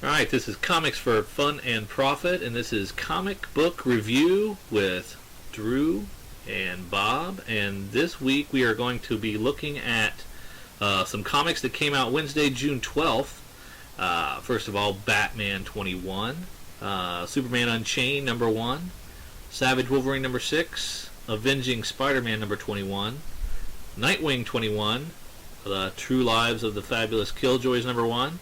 Alright, this is Comics for Fun and Profit, and this is Comic Book Review with Drew and Bob. And this week we are going to be looking at some comics that came out Wednesday, June 12th. First of all, Batman 21, Superman Unchained number 1, Savage Wolverine number 6, Avenging Spider-Man number 21, Nightwing 21, The True Lives of the Fabulous Killjoys number 1,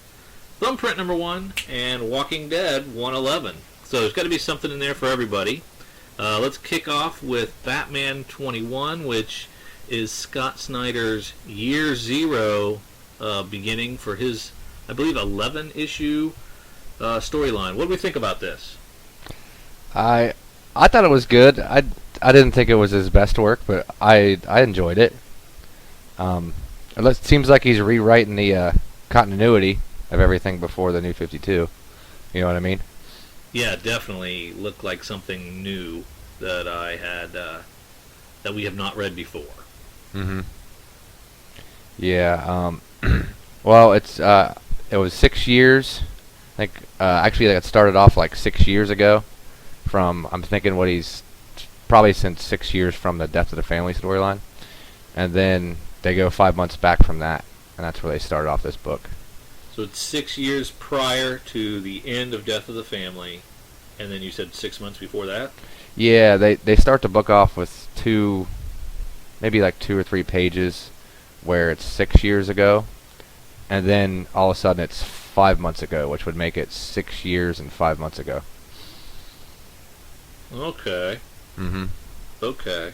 Thumbprint number 1, and Walking Dead 111. So there's got to be something in there for everybody. Let's kick off with Batman 21, which is Scott Snyder's Year Zero beginning for his, I believe, 11-issue storyline. What do we think about this? I thought it was good. I didn't think it was his best work, but I enjoyed it. It seems like he's rewriting the continuity of everything before the New 52. You know what I mean? Yeah, definitely looked like something new that I had that we have not read before. Mm-hmm. Yeah. Well, it was 6 years. I think actually it started off like 6 years ago. I'm thinking what he's probably since 6 years from the Death of the Family storyline, and then they go 5 months back from that, and that's where they started off this book. So it's 6 years prior to the end of Death of the Family, and then you said 6 months before that? Yeah, they start the book off with maybe like 2 or 3 pages where it's 6 years ago, and then all of a sudden it's 5 months ago, which would make it 6 years and 5 months ago. Okay. Mm-hmm. Okay.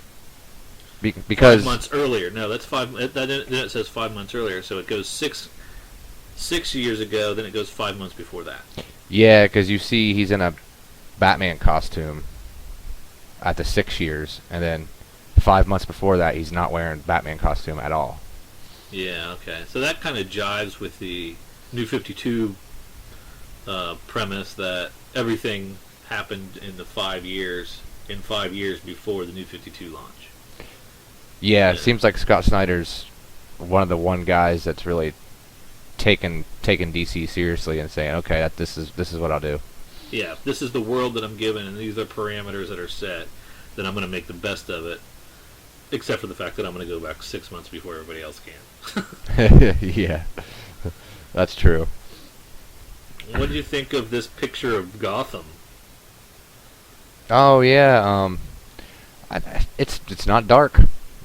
Because 5 months earlier. No, that's five. Then it says 5 months earlier, so it goes 6 years ago. Then it goes 5 months before that. yeah, because you see he's in a Batman costume at the 6 years, and then 5 months before that he's not wearing Batman costume at all. Yeah. Okay. So that kind of jives with the New 52 premise that everything happened in 5 years before the New 52 launch. Yeah, it seems like Scott Snyder's one of the guys that's really taken DC seriously and saying, okay, this is what I'll do. Yeah, this is the world that I'm given, and these are parameters that are set. Then I'm going to make the best of it, except for the fact that I'm going to go back 6 months before everybody else can. Yeah, that's true. What did you think of this picture of Gotham? Oh yeah, it's not dark.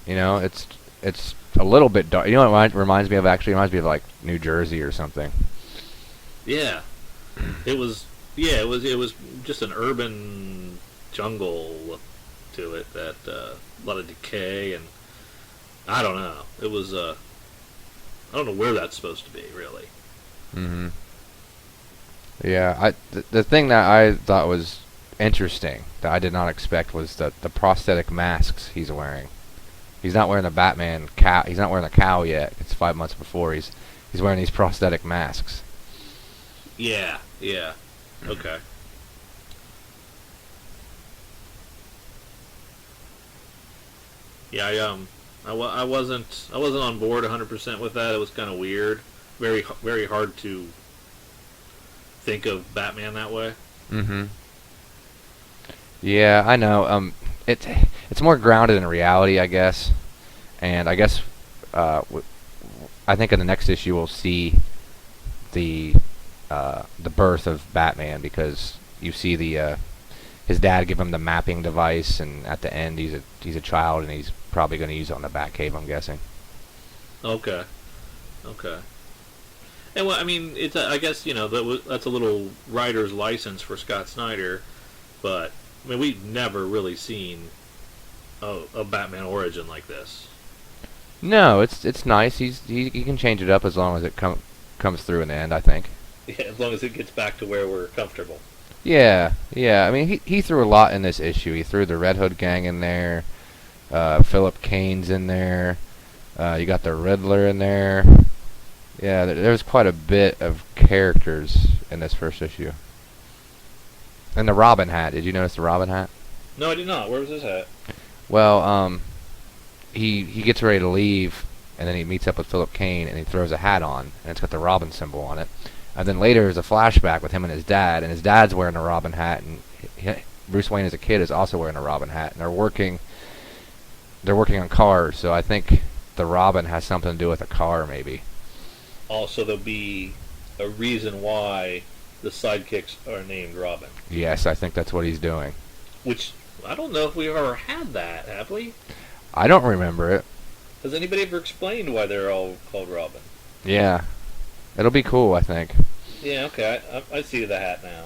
You know, it's a little bit dark. You know what it reminds me of? Actually, it reminds me of like New Jersey or something. Yeah, it was. Yeah, it was just an urban jungle look to it. That a lot of decay, and I don't know. It was. I don't know where that's supposed to be, really. Mm-hmm. Yeah, the thing that I thought was interesting that I did not expect was the prosthetic masks he's wearing. He's not wearing the Batman cow. He's not wearing the cow yet. It's 5 months before he's wearing these prosthetic masks. Yeah. Yeah. Okay. Yeah. I wasn't on board 100% with that. It was kind of weird. Very very hard to think of Batman that way. Mm-hmm. Yeah, I know. It's more grounded in reality, I guess. And I guess I think in the next issue we'll see the birth of Batman, because you see his dad give him the mapping device, and at the end he's a child, and he's probably going to use it on the Batcave, I'm guessing. Okay. Okay. And well, I mean, it's I guess that's a little writer's license for Scott Snyder, but I mean we've never really seen a Batman origin like this. No, it's nice. He can change it up as long as it comes through in the end, I think. Yeah, as long as it gets back to where we're comfortable. Yeah. I mean, he threw a lot in this issue. He threw the Red Hood gang in there. Philip Kane's in there. You got the Riddler in there. Yeah, there's quite a bit of characters in this first issue. And the Robin hat. Did you notice the Robin hat? No, I did not. Where was his hat? Well, he gets ready to leave, and then he meets up with Philip Kane, and he throws a hat on, and it's got the Robin symbol on it. And then later there's a flashback with him and his dad's wearing a Robin hat, and Bruce Wayne as a kid is also wearing a Robin hat, and they're working on cars. So I think the Robin has something to do with a car, maybe. Also, there'll be a reason why the sidekicks are named Robin. Yes, I think that's what he's doing. Which, I don't know if we've ever had that, have we? I don't remember it. Has anybody ever explained why they're all called Robin? Yeah. It'll be cool, I think. Yeah, okay. I see the hat now.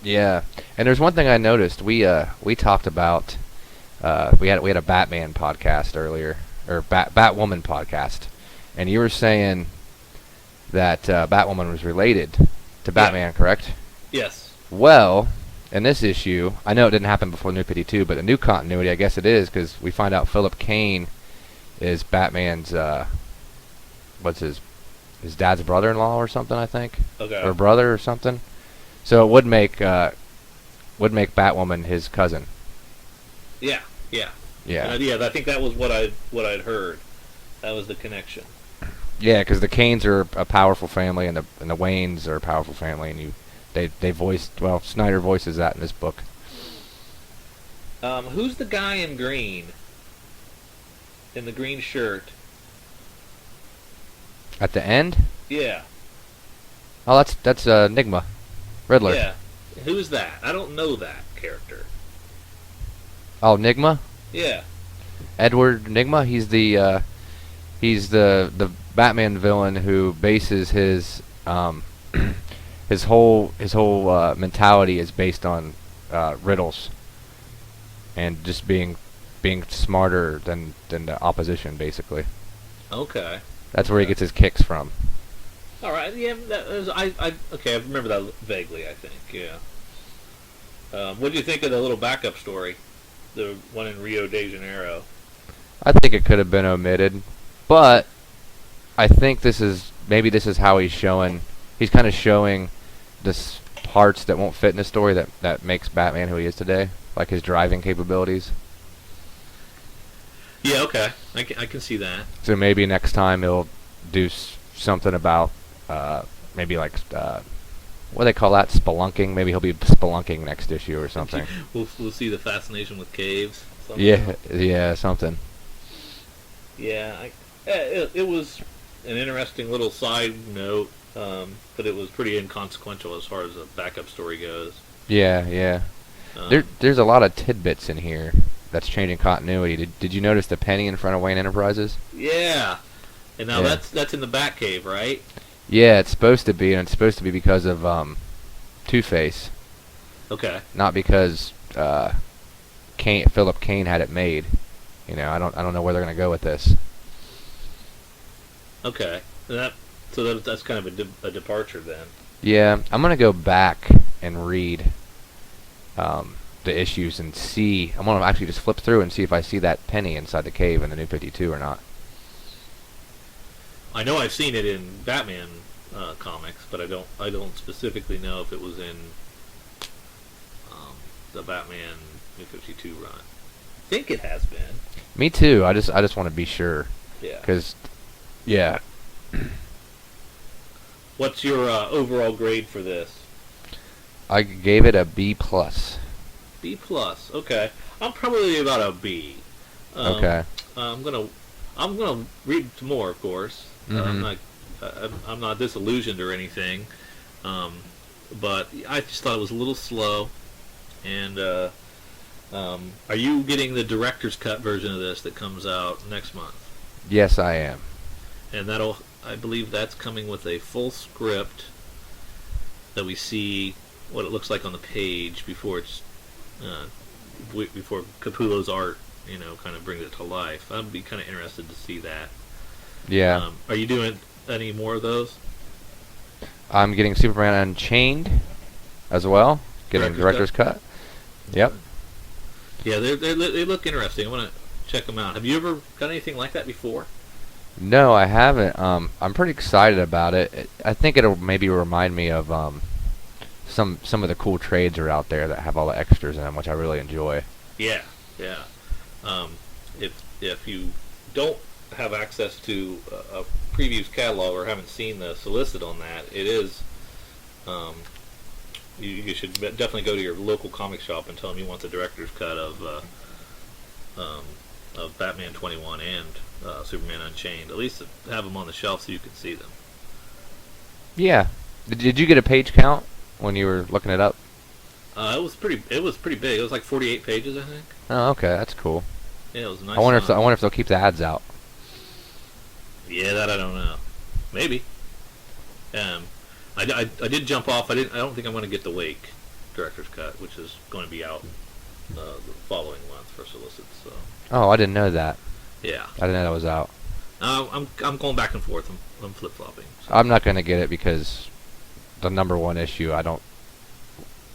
Yeah. And there's one thing I noticed. We talked about we had a Batman podcast earlier, or Batwoman podcast, and you were saying that Batwoman was related to Batman, correct? Yes. Well, in this issue, I know it didn't happen before New 52, but the new continuity, I guess it is, because we find out Philip Kane is Batman's what's his dad's brother-in-law or something, I think. Okay. Or brother or something. So it would make Batwoman his cousin. Yeah. Yeah. Yeah, I think that was what I'd heard. That was the connection. Yeah, because the Kanes are a powerful family, and the Waynes are a powerful family, and they voiced, well, Snyder voices that in this book. Who's the guy in green? In the green shirt? At the end? Yeah. Oh, that's Enigma, Riddler. Yeah. Who's that? I don't know that character. Oh, Enigma? Yeah. Edward Enigma. He's the Batman villain who bases his his whole mentality is based on riddles and just being smarter than the opposition, basically. Okay. That's where he gets his kicks from. All right. Yeah. That was, okay. I remember that vaguely. I think. Yeah. What do you think of the little backup story, the one in Rio de Janeiro? I think it could have been omitted, but I think this is how he's showing. He's kind of showing this parts that won't fit in the story that makes Batman who he is today, like his driving capabilities. Yeah, okay. I can see that. So maybe next time he'll do something about maybe like what do they call that? Spelunking. Maybe he'll be spelunking next issue or something. We'll see the fascination with caves. Yeah, something. Yeah, it was an interesting little side note, but it was pretty inconsequential as far as the backup story goes. Yeah. There's a lot of tidbits in here that's changing continuity. Did you notice the penny in front of Wayne Enterprises? Yeah. And now that's in the Batcave, right? Yeah, it's supposed to be, and it's supposed to be because of Two-Face. Okay. Not because Philip Kane had it made. You know, I don't know where they're gonna go with this. Okay. So that's kind of a departure then. Yeah, I'm gonna go back and read the issues and see. I'm gonna actually just flip through and see if I see that penny inside the cave in the New 52 or not. I know I've seen it in Batman comics, but I don't specifically know if it was in the Batman New 52 run. I think it has been. Me too. I just want to be sure. Yeah. Because, yeah. What's your overall grade for this? I gave it a B+. B+. Okay. I'm probably about a B. Okay. I'm gonna read some more, of course. Mm-hmm. I'm not disillusioned or anything, but I just thought it was a little slow. And are you getting the director's cut version of this that comes out next month? Yes, I am. And I believe that's coming with a full script that we see what it looks like on the page before before Capullo's art, kind of brings it to life. I'd be kind of interested to see that. Yeah. Are you doing any more of those? I'm getting Superman Unchained as well. Getting director's cut. Yep. Yeah, they look interesting. I want to check them out. Have you ever got anything like that before? No, I haven't. I'm pretty excited about it. I think it'll maybe remind me of some of the cool trades are out there that have all the extras in them, which I really enjoy. Yeah. If you don't have access to a previews catalog or haven't seen the solicit on that, it is Um, you should definitely go to your local comic shop and tell them you want the director's cut of Batman 21 and Superman Unchained. At least have them on the shelf so you can see them. Yeah. Did you get a page count when you were looking it up? It was pretty big. It was like 48 pages, I think. Oh, okay, that's cool. Yeah, it was a nice. I wonder if they'll keep the ads out. Yeah, that I don't know. Maybe. I did jump off. I don't think I'm going to get the Wake director's cut, which is going to be out the following month for solicit. So. Oh, I didn't know that. Yeah. I didn't know that was out. I'm going back and forth. I'm flip flopping. So. I'm not going to get it because the #1 issue.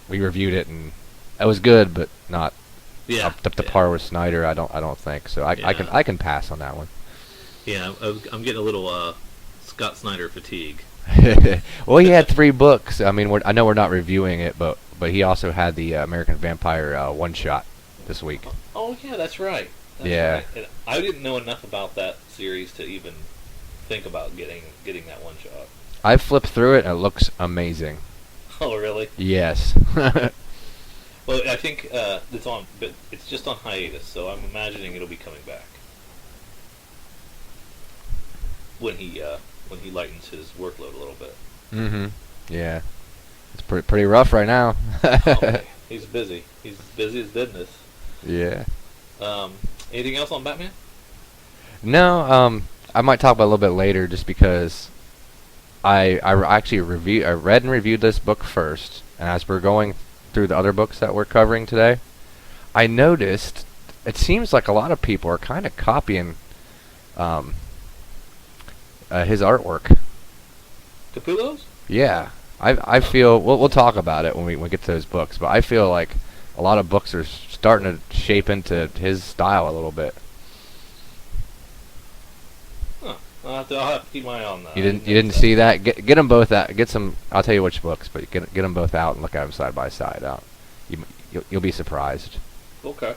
We reviewed it and it was good, but not up to par with Snyder. I don't think so. I can pass on that one. Yeah, I'm getting a little Scott Snyder fatigue. Well, he had 3 books. I mean, I know we're not reviewing it, but he also had the American Vampire one shot this week. Oh yeah, that's right. Right. And I didn't know enough about that series to even think about getting that one shot. I flipped through it and it looks amazing. Oh really? Yes. Well, I think but it's just on hiatus, so I'm imagining it'll be coming back when he lightens his workload a little bit. Mm-hmm. Yeah. It's pretty rough right now. Oh, he's busy. He's busy as business. Yeah. Anything else on Batman? No. I might talk about it a little bit later, just because I actually read and reviewed this book first, and as we're going through the other books that we're covering today, I noticed it seems like a lot of people are kind of copying his artwork. Capullo's? Yeah. I feel we'll talk about it when we get to those books, but I feel like a lot of books are starting to shape into his style a little bit. Huh. I'll have to keep my eye on that. You didn't see that? Get them both out. Get some. I'll tell you which books, but get them both out and look at them side by side. You'll be surprised. Okay.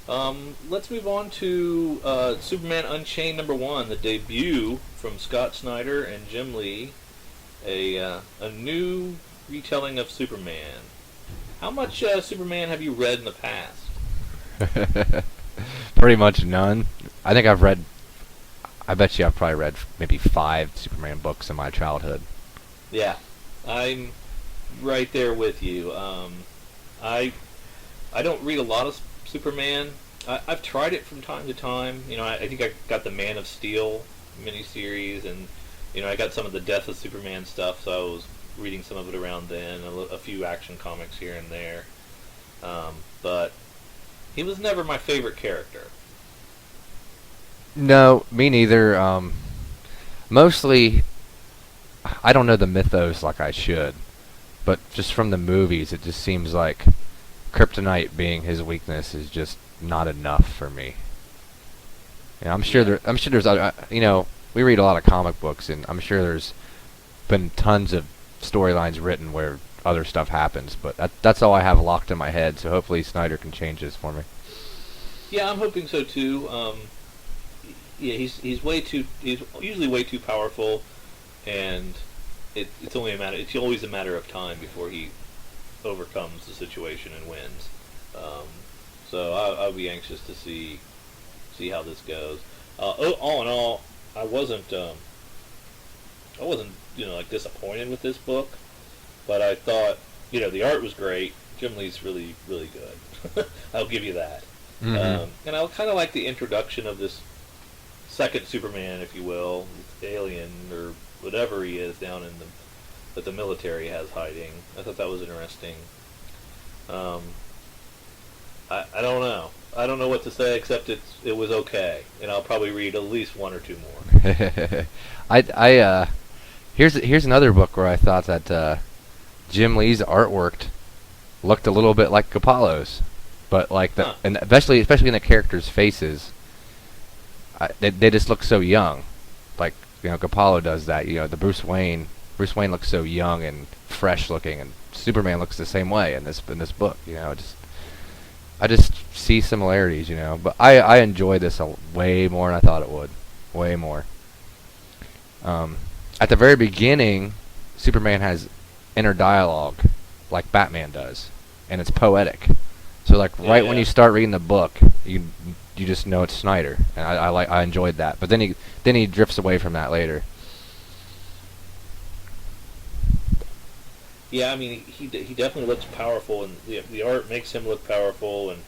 Let's move on to Superman Unchained #1, the debut from Scott Snyder and Jim Lee, a new retelling of Superman. How much Superman have you read in the past? Pretty much none. I think I bet you I've probably read maybe 5 Superman books in my childhood. Yeah, I'm right there with you. I don't read a lot of Superman. I've tried it from time to time. You know, I think I got the Man of Steel miniseries, and you know, I got some of the Death of Superman stuff, so I was reading some of it around then, a few action comics here and there. But he was never my favorite character. No, me neither. Mostly, I don't know the mythos like I should, but just from the movies, it just seems like kryptonite being his weakness is just not enough for me. You know, I'm sure there's other, we read a lot of comic books, and I'm sure there's been tons of storylines written where other stuff happens, but that's all I have locked in my head, so hopefully Snyder can change this for me. Yeah, I'm hoping so too. Yeah, he's usually way too powerful, and it's always a matter of time before he overcomes the situation and wins. So I'll be anxious to see how this goes. All in all, I wasn't like disappointed with this book, but I thought the art was great. Jim Lee's really really good. I'll give you that. Mm-hmm. And I kind of like the introduction of this second Superman, if you will, alien or whatever he is down in that the military has hiding. I thought that was interesting. I don't know. I don't know what to say except it was okay, and I'll probably read at least 1 or 2 more. Here's another book where I thought that Jim Lee's artwork looked a little bit like Capallo's, but and especially in the characters' faces, they just look so young. Like Capallo does that. The Bruce Wayne looks so young and fresh looking, and Superman looks the same way in this book. I just see similarities, but I enjoy this way more than I thought it would. Way more. At the very beginning, Superman has inner dialogue like Batman does, and it's poetic. So like right when Yeah. you start reading the book, you just know it's Snyder, and I enjoyed that. But then he drifts away from that later. Yeah, I mean, he definitely looks powerful, and the art makes him look powerful, and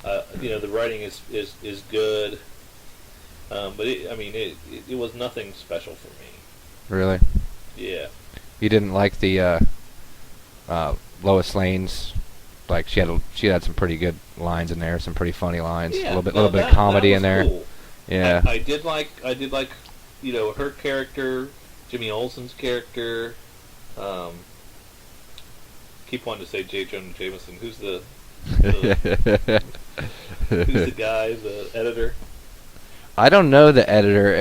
the writing is good. But it was nothing special for me. Really, Yeah. you didn't like the Lois Lane's. Like she had some pretty good lines in there, some pretty funny lines, Yeah, a little bit of comedy that in there. cool. Yeah, I did like her character, Jimmy Olsen's character. Keep wanting to say J. Jonah Jameson. Who's the who's the guy, the editor? I don't know the editor,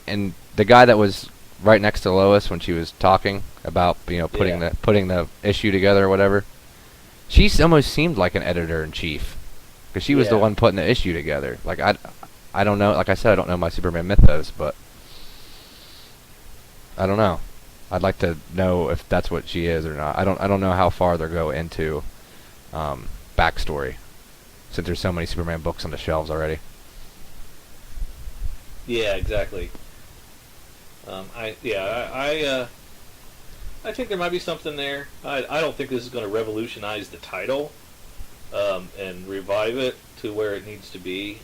and the guy that was right next to Lois when she was talking about putting the issue together or whatever. She almost seemed like an editor-in-chief, because she was the one putting the issue together. Like I don't know. Like I said, I don't know my Superman mythos, but I don't know. I'd like to know if that's what she is or not. I don't know how far they'll go into backstory, since there's so many Superman books on the shelves already. Yeah, exactly. I think there might be something there. I don't think this is going to revolutionize the title and revive it to where it needs to be.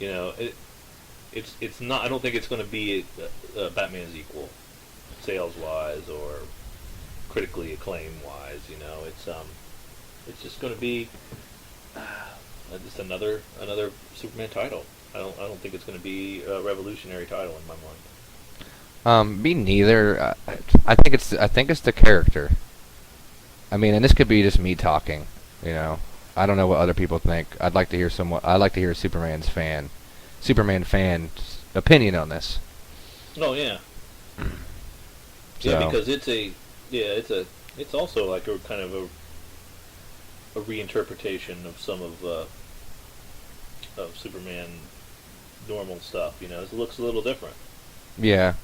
It's not. I don't think it's going to be Batman's equal, sales wise or critically acclaim wise. It's just going to be just another Superman title. I don't think it's going to be a revolutionary title in my mind. Me neither. I think it's the character. I mean, and this could be just me talking. I don't know what other people think. I'd like to hear a Superman fan's opinion on this. Oh yeah. So. Yeah, because it's also like a kind of a reinterpretation of some of Superman normal stuff. It looks a little different. Yeah.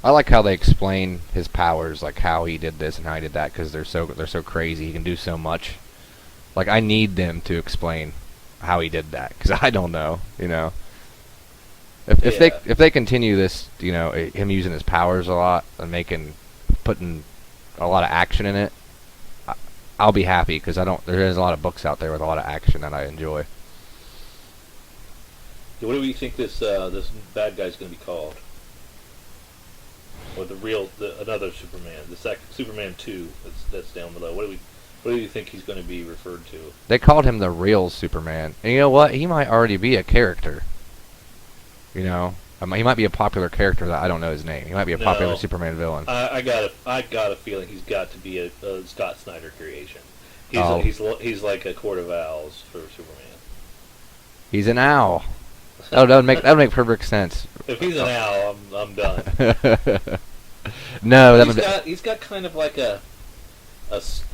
I like how they explain his powers, like how he did this and how he did that, because they're so crazy. He can do so much. Like I need them to explain how he did that, because I don't know. If they continue this, him using his powers a lot and putting a lot of action in it, I'll be happy, because there is a lot of books out there with a lot of action that I enjoy. What do we think this bad guy's going to be called? Or another Superman, Superman 2 that's down below. What do you think he's going to be referred to? They called him the real Superman, and you know what? He might already be a character. He might be a popular character that I don't know his name. He might be a popular Superman villain. I got a feeling he's got to be a Scott Snyder creation. He's like a Court of Owls for Superman. He's an owl. That would make perfect sense. If he's an owl, I'm done. No, he's got kind of like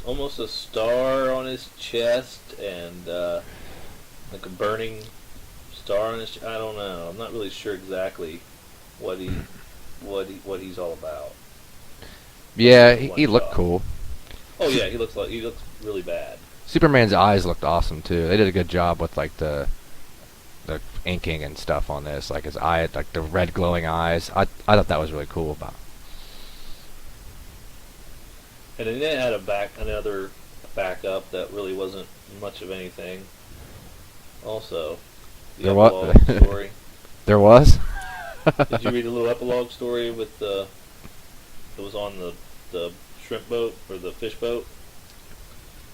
almost a star on his chest and like a burning star on his chest. I don't know. I'm not really sure exactly what he's all about. Yeah, he looked cool. Oh yeah, he looks really bad. Superman's eyes looked awesome too. They did a good job with like the inking and stuff on this, like his eye, like the red glowing eyes. I thought that was really cool about. And then they had another backup that really wasn't much of anything. Also, the epilogue story. There was. Did you read a little epilogue story with it was on the shrimp boat or the fish boat?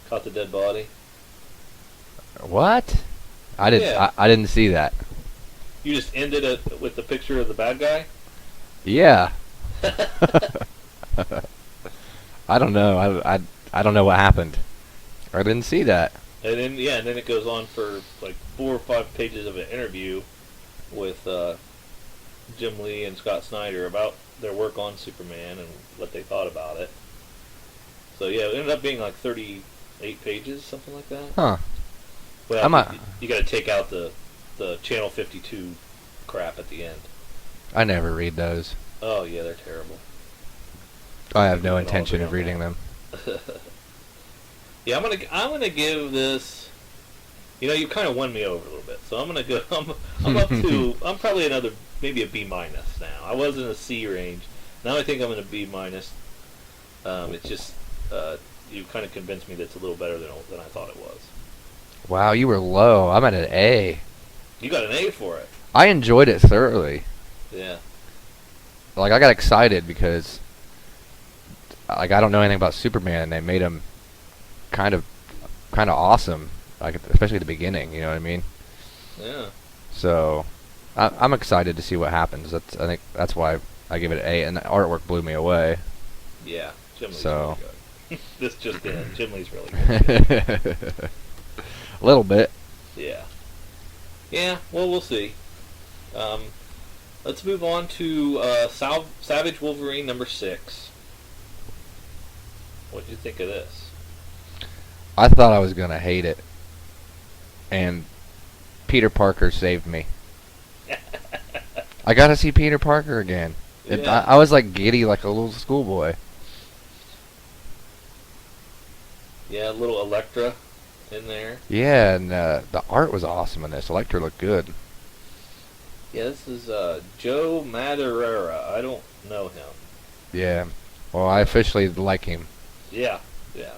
Caught the dead body. What? I didn't see that. You just ended it with the picture of the bad guy? Yeah. I don't know. I don't know what happened. I didn't see that. And then it goes on for like 4 or 5 pages of an interview with Jim Lee and Scott Snyder about their work on Superman and what they thought about it. So yeah, it ended up being like 38 pages, something like that. Huh. Well, you got to take out the Channel 52 crap at the end. I never read those. Oh yeah, they're terrible. I have no We can all intention agree of on reading that. them. Yeah, I'm gonna give this. You know, you kind of won me over a little bit, so I'm gonna go. I'm up to. I'm probably another maybe a B minus now. I was in a C range. Now I think I'm in a B minus. It's just you kind of convinced me that it's a little better than I thought it was. Wow, you were low. I'm at an A. You got an A for it. I enjoyed it thoroughly. Yeah. Like, I got excited because, like, I don't know anything about Superman, and they made him kind of awesome. Like, especially at the beginning. You know what I mean? Yeah. So, I'm excited to see what happens. I think that's why I give it an A, and the artwork blew me away. Yeah. Jim Lee's So. really good. This just in. Jim Lee's really good. A little bit. Yeah. Yeah, well, we'll see. Let's move on to Savage Wolverine number 6. What did you think of this? I thought I was going to hate it. And Peter Parker saved me. I got to see Peter Parker again. Yeah. I was like giddy like a little schoolboy. Yeah, a little Elektra in there. Yeah, and the art was awesome in this. Elektra looked good. Yeah, this is Joe Madureira. I don't know him. Yeah. Well, I officially like him. Yeah, yeah.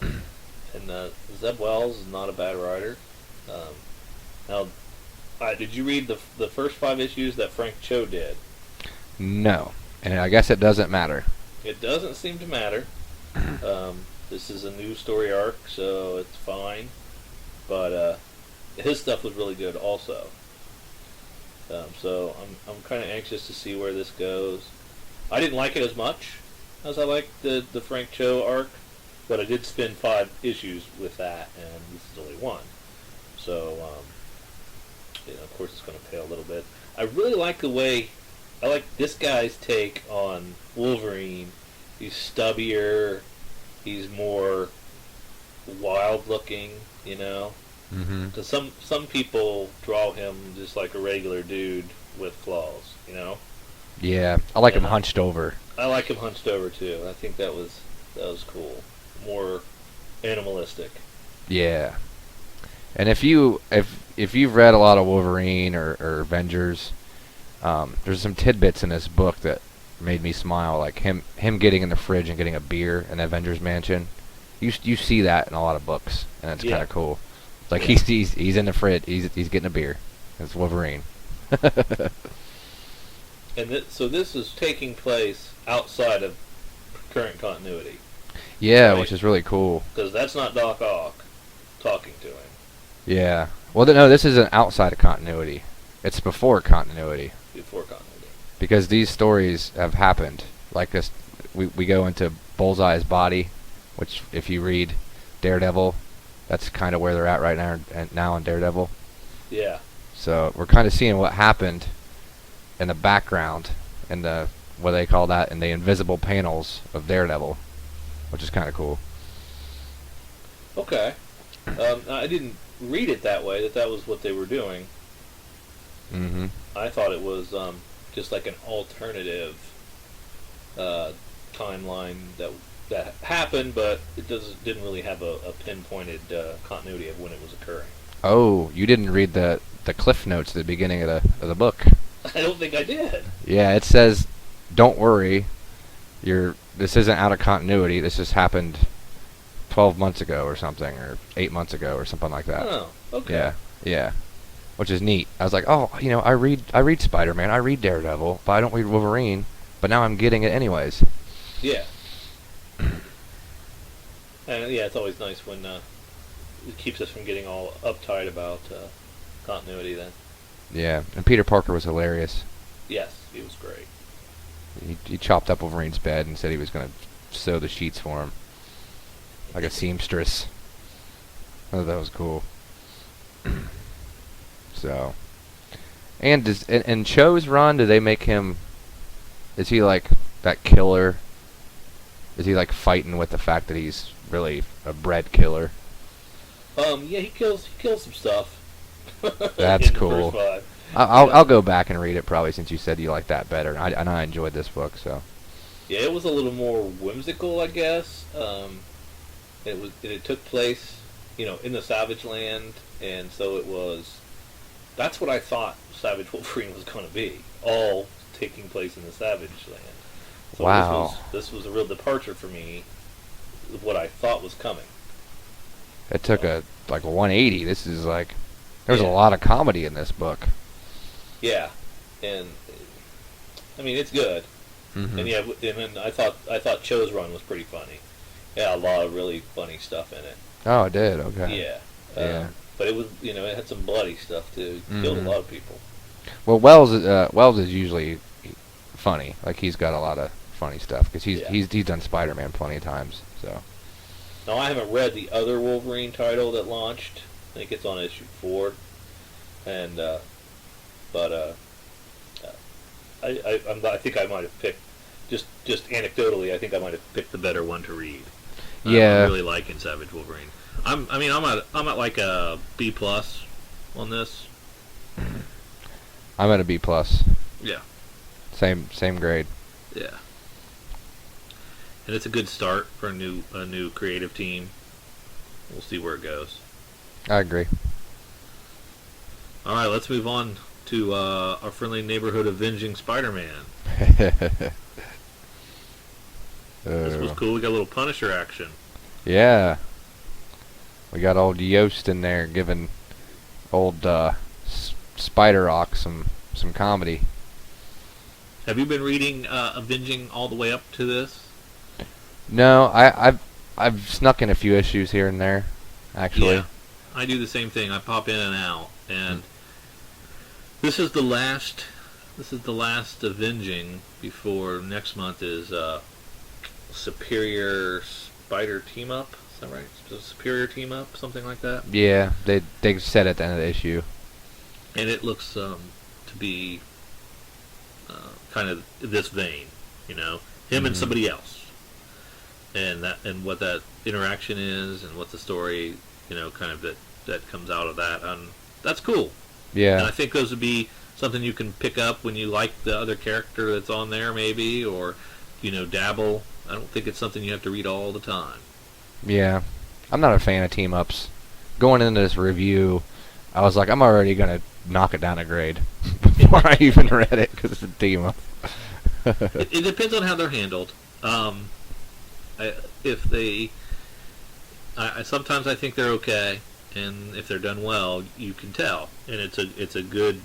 And Zeb Wells is not a bad writer. Now, did you read the first 5 issues that Frank Cho did? No. And I guess it doesn't matter. It doesn't seem to matter. This is a new story arc, so it's fine. But his stuff was really good also. So I'm kind of anxious to see where this goes. I didn't like it as much as I liked the Frank Cho arc, but I did spend 5 issues with that, and this is only 1. So, of course, it's going to pale a little bit. I really like the way I like this guy's take on Wolverine. He's stubbier. He's more wild-looking, you know. Mm-hmm. Because some people draw him just like a regular dude with flaws, you know. Yeah, I like him Yeah. hunched over. I like him hunched over too. I think that was cool. More animalistic. Yeah. And if you've read a lot of Wolverine or Avengers, there's some tidbits in this book that made me smile, like him getting in the fridge and getting a beer in the Avengers mansion. You see that in a lot of books, and it's Yeah. kind of cool. Like Yeah. he's in the fridge, he's getting a beer. It's Wolverine. And so this is taking place outside of current continuity, Yeah, Right. which is really cool. because that's not Doc Ock talking to him. Yeah. Well, no, this isn't outside of continuity. It's before continuity. Before continuity. Because these stories have happened. Like this, we go into Bullseye's body, which if you read Daredevil, that's kind of where they're at right now, and now in Daredevil. Yeah. So we're kind of seeing what happened in the background, in the what they call that, in the invisible panels of Daredevil, which is kind of cool. Okay. I didn't read it that way. That was what they were doing. Mm-hmm. I thought it was just like an alternative timeline that happened, but it didn't really have a pinpointed continuity of when it was occurring. Oh, you didn't read the cliff notes at the beginning of the book. I don't think I did. Yeah, it says, "Don't worry, this isn't out of continuity. This just happened 12 months ago or something, or 8 months ago or something like that." Oh, okay. Yeah, yeah, which is neat. I was like, oh, I read Spider-Man, I read Daredevil, but I don't read Wolverine. But now I'm getting it anyways. Yeah. And yeah, it's always nice when it keeps us from getting all uptight about continuity. Then. Yeah, and Peter Parker was hilarious. Yes, he was great. He chopped up Wolverine's bed and said he was going to sew the sheets for him, like a seamstress. I thought that was cool. So, and in Cho's run, do they make him? Is he like that killer? Is he like fighting with the fact that he's really a bred killer? Yeah, he kills some stuff. That's in the cool. first 5. I'll go back and read it probably, since you said you like that better. And I enjoyed this book, so. Yeah, it was a little more whimsical, I guess. It took place, in the Savage Land, and so it was. That's what I thought Savage Wolverine was going to be, all taking place in the Savage Land. So Wow. this was a real departure for me of what I thought was coming. It took a 180. This is like there's a Yeah. lot of comedy in this book. Yeah, and I mean it's good. Mm-hmm. And yeah, and then I thought Cho's run was pretty funny. Yeah, a lot of really funny stuff in it. Oh, it did. Okay. Yeah. Yeah. But it was, it had some bloody stuff too. Mm-hmm. Killed a lot of people. Well, Wells is usually funny. Like he's got a lot of funny stuff because he's done Spider-Man plenty of times. So. Now I haven't read the other Wolverine title that launched. I think it's on issue 4, and I think I might have picked just anecdotally. I think I might have picked the better one to read. Yeah. I'm really liking Savage Wolverine. I'm at like a B plus on this. I'm at a B plus. Yeah. Same grade. Yeah. And it's a good start for a new creative team. We'll see where it goes. I agree. All right, let's move on to our friendly neighborhood Avenging Spider-Man. This was cool. We got a little Punisher action. Yeah. We got old Yost in there giving old Spider-Rock some comedy. Have you been reading Avenging all the way up to this? No, I've snuck in a few issues here and there, actually. Yeah, I do the same thing. I pop in and out, and this is the last Avenging before next month is Superior Spider Team Up. Is that right? Superior Team Up, something like that. Yeah, they said at the end of the issue. And it looks to be kind of this vein, him and somebody else, and what that interaction is, and what the story, kind of that comes out of that. That's cool. Yeah. And I think those would be something you can pick up when you like the other character that's on there, maybe, or dabble. I don't think it's something you have to read all the time. Yeah. I'm not a fan of team-ups. Going into this review, I was like, I'm already going to knock it down a grade before I even read it, because it's a team-up. It depends on how they're handled. Sometimes I think they're okay, and if they're done well, you can tell. And it's a good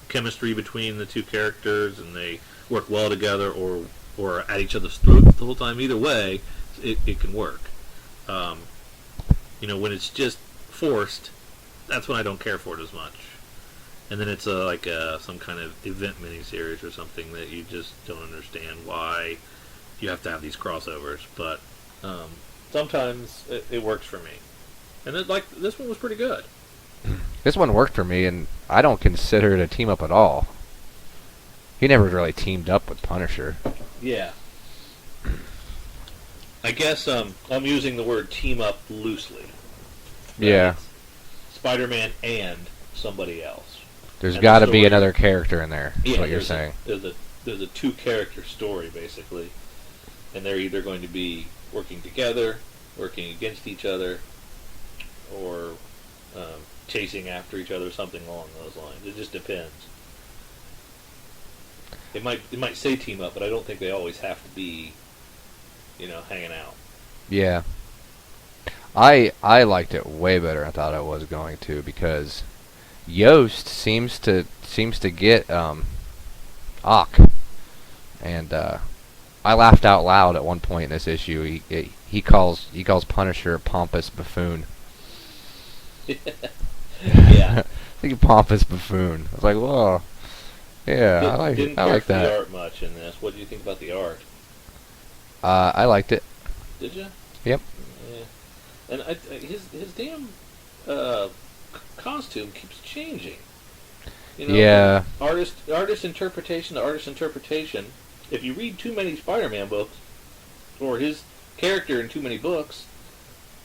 chemistry between the two characters, and they work well together, or at each other's throats the whole time. Either way, it can work. When it's just forced, that's when I don't care for it as much. And then it's some kind of event miniseries or something that you just don't understand why you have to have these crossovers. But sometimes it works for me. And this one was pretty good. This one worked for me, and I don't consider it a team-up at all. He never really teamed up with Punisher. Yeah. I guess I'm using the word team up loosely. Yeah. Spider-Man and somebody else. There's got to be another character in there, is what you're saying. There's a two-character story, basically. And they're either going to be working together, working against each other, or chasing after each other, something along those lines. It just depends. It might say team up, but I don't think they always have to be, hanging out. Yeah. I liked it way better than I thought I was going to, because Yost seems to get Ock, and I laughed out loud at one point in this issue. He calls Punisher a pompous buffoon. Yeah. I think a pompous buffoon. I was like, whoa. Yeah, Didn't I care like for that. the art much in this. What do you think about the art? I liked it. Did you? Yep. Yeah. And his damn costume keeps changing. Yeah. Artist interpretation to artist interpretation. If you read too many Spider-Man books, or his character in too many books,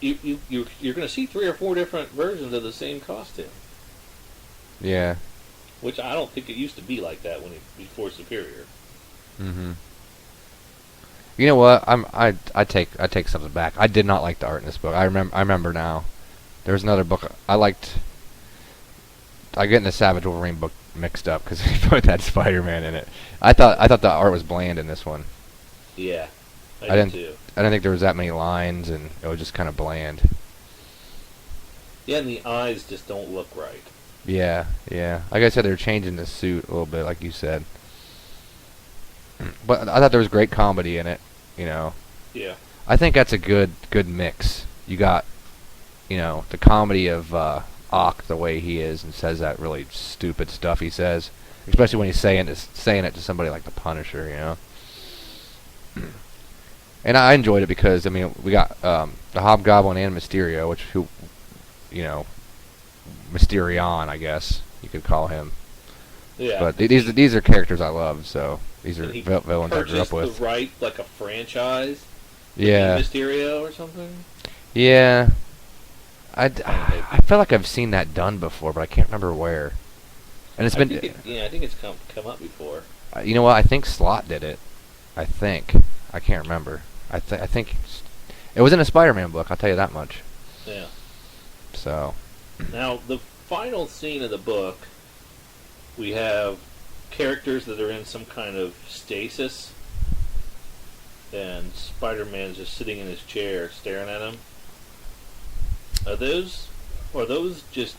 you're going to see 3 or 4 different versions of the same costume. Yeah. Which I don't think it used to be like that before Superior. Mm-hmm. You know what? I take something back. I did not like the art in this book. I remember now. There was another book I liked. I get in the Savage Wolverine book mixed up because he both had Spider-Man in it. I thought the art was bland in this one. Yeah, I didn't did too. I didn't think there was that many lines, and it was just kind of bland. Yeah, and the eyes just don't look right. Yeah, yeah. Like I said, they're changing the suit a little bit, like you said. But I thought there was great comedy in it. You know, Yeah. I think that's a good mix. You got, the comedy of Ock the way he is and says that really stupid stuff he says, especially when he's saying it to somebody like the Punisher. And I enjoyed it because we got the Hobgoblin and Mysterio, Mysterion, I guess you could call him. Yeah. But these are characters I love, so these are And he villains I grew up with. purchased the right, like a franchise. Yeah. Mysterio or something. Yeah. I feel like I've seen that done before, but I can't remember where. And it's been. I think it's come up before. You know what? I think Slott did it. I think. I can't remember. I think it was in a Spider-Man book. I'll tell you that much. Yeah. So. Now the final scene of the book, we have characters that are in some kind of stasis, and Spider-Man's just sitting in his chair staring at him. Are those just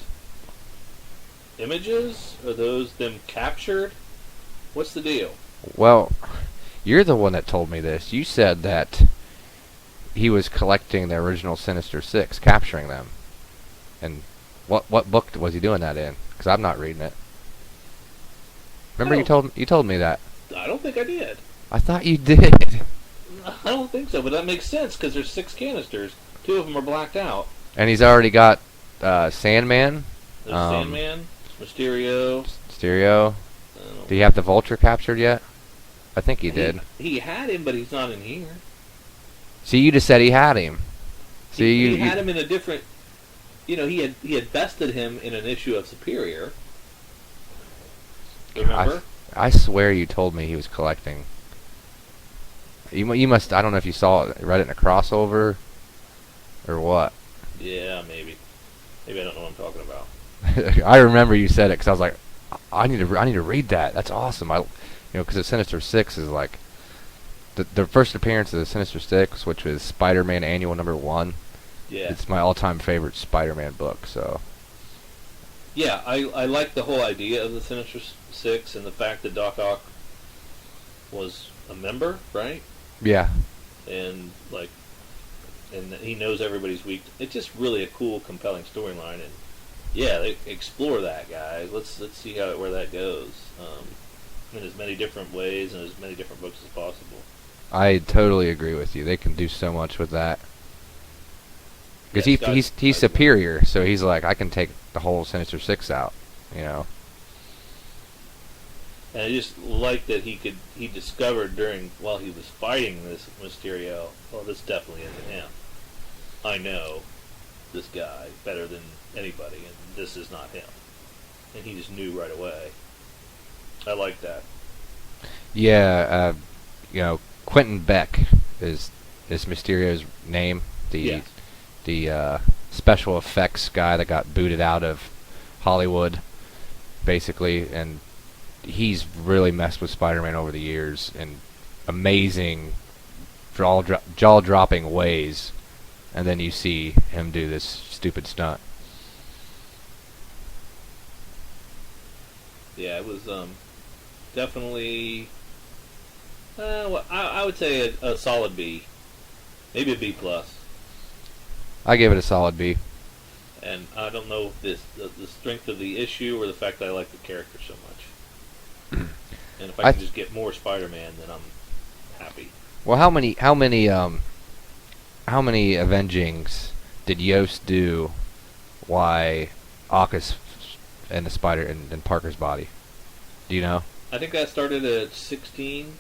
images? Are those them captured? What's the deal? Well, you're the one that told me this. You said that he was collecting the original Sinister Six, capturing them. And what book was he doing that in? Because I'm not reading it. Remember you told me that. I don't think I did. I thought you did. I don't think so, but that makes sense because there's 6 canisters. 2 of them are blacked out. And he's already got Sandman. There's Sandman, Mysterio. Do you have the Vulture captured yet? I think he did. He had him, but he's not in here. See, you just said he had him. See, he had him in a different. He had bested him in an issue of Superior. Remember? I swear you told me he was collecting. You must. I don't know if you read it in a crossover, or what. Yeah, maybe. Maybe I don't know what I'm talking about. I remember you said it because I was like, I need to read that. That's awesome. Because the Sinister Six is like the first appearance of the Sinister Six, which was Spider-Man Annual #1. Yeah. It's my all-time favorite Spider-Man book. So. Yeah, I like the whole idea of the Sinister Six and the fact that Doc Ock was a member, right? Yeah. And he knows everybody's weak. It's just really a cool, compelling storyline, and yeah, they explore that, guys. Let's see where that goes. In as many different ways and as many different books as possible. I totally agree with you. They can do so much with that. Because he's superior, so he's like, I can take the whole Sinister Six out, And I just like that he discovered while he was fighting this Mysterio, well, this definitely isn't him. I know this guy better than anybody, and this is not him. And he just knew right away. I like that. Yeah, Quentin Beck is Mysterio's name. The special effects guy that got booted out of Hollywood, basically, and he's really messed with Spider-Man over the years in amazing, jaw-dropping ways, and then you see him do this stupid stunt. Yeah, it was definitely. I would say a solid B, maybe a B plus. I gave it a solid B. And I don't know if the strength of the issue or the fact that I like the character so much. And if I can just get more Spider-Man, then I'm happy. Well, how many Avengings did Yost do? Why Ock's and the spider in Parker's body? Do you know? I think that started at 16.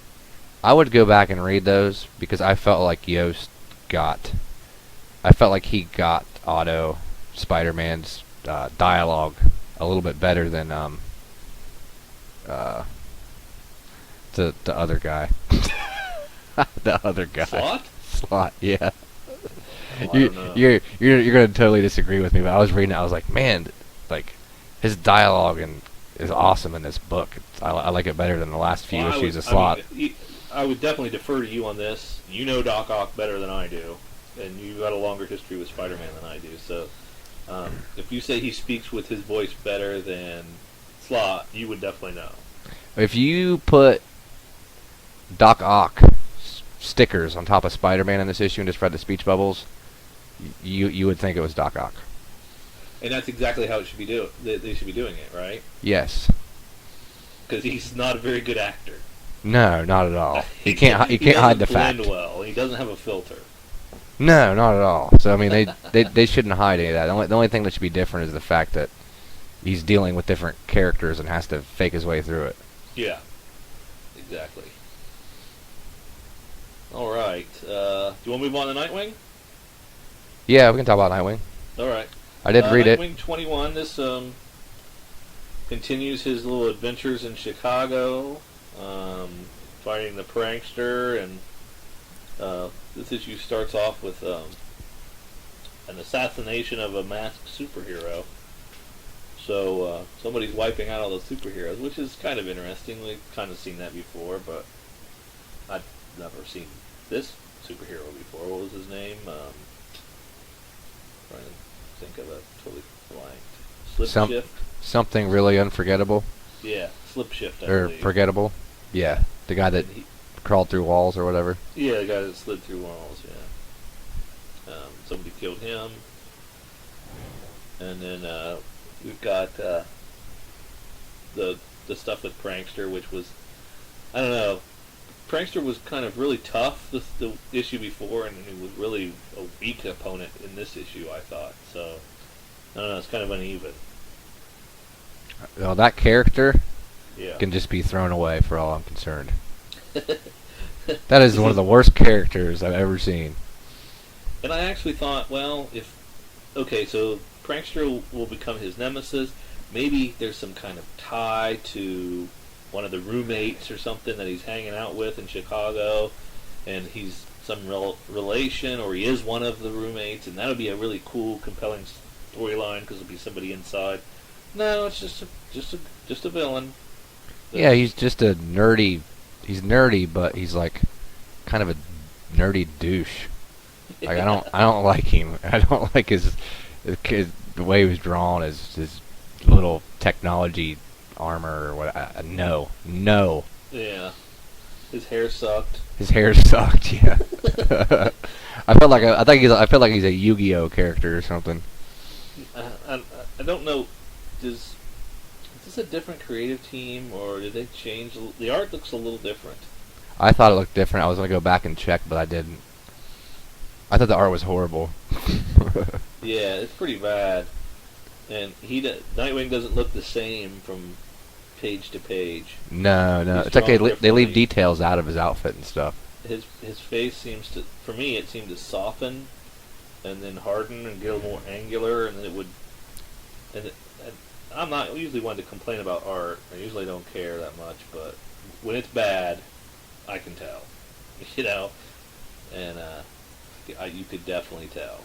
I would go back and read those because I felt like I felt like he got Otto Spider-Man's dialogue a little bit better than the other guy. The other guy. Slot? Yeah. Oh, I don't know. You're gonna totally disagree with me, but I was reading it. I was like, man, like his dialogue is awesome in this book. I like it better than the last few issues of Slot. I would definitely defer to you on this. You know Doc Ock better than I do, and you've got a longer history with Spider-Man than I do. So, if you say he speaks with his voice better than Slot, you would definitely know. If you put Doc Ock stickers on top of Spider-Man in this issue and just read the speech bubbles, you would think it was Doc Ock. And that's exactly how it should be They should be doing it, right? Yes. Because he's not a very good actor. No, not at all. He can't hide the fact. He doesn't blend well. He doesn't have a filter. No, not at all. So I mean, they shouldn't hide any of that. The only thing that should be different is the fact that he's dealing with different characters and has to fake his way through it. Yeah, exactly. All right. Do you want to move on to Nightwing? Yeah, we can talk about Nightwing. All right. I did read it. Nightwing 21. This continues his little adventures in Chicago, fighting the prankster, and this issue starts off with an assassination of a masked superhero. So somebody's wiping out all the superheroes, which is kind of interesting. We've kind of seen that before, but I've never seen this superhero before. What was his name? Trying to think of a totally blanked. Slipshift? Something really unforgettable. Yeah, Slipshift, I or believe. Forgettable. Yeah, the guy that crawled through walls or whatever. Yeah, the guy that slid through walls, yeah. Somebody killed him. And then we've got the stuff with Prankster, which was, I don't know, Prankster was kind of really tough the issue before, and he was really a weak opponent in this issue, I thought. So, I don't know, it's kind of uneven. Well, that character Yeah. can just be thrown away for all I'm concerned. That is one of the worst characters I've ever seen. And I actually thought, well, so Prankster will become his nemesis. Maybe there's some kind of tie to one of the roommates or something that he's hanging out with in Chicago, and he's some relation, or he is one of the roommates, and that would be a really cool, compelling storyline because it'll be somebody inside. No, it's just a villain. Yeah, he's just a nerdy. He's nerdy, but he's like kind of a nerdy douche. Like I don't like him. I don't like his the way he was drawn, his little technology armor or what. No. Yeah, his hair sucked. His hair sucked. Yeah. I feel like he's a Yu-Gi-Oh character or something. I don't know. Is this a different creative team, or did they change? The art looks a little different. I thought it looked different. I was gonna go back and check, but I didn't. I thought the art was horrible. Yeah, it's pretty bad. And Nightwing doesn't look the same from page to page. No. He's It's like they leave differently. details out of his outfit and stuff. His face seems to, for me, it seemed to soften and then harden and get a little more angular, and then it would. And I'm not usually one to complain about art. I usually don't care that much, but when it's bad, I can tell. You know, and you could definitely tell.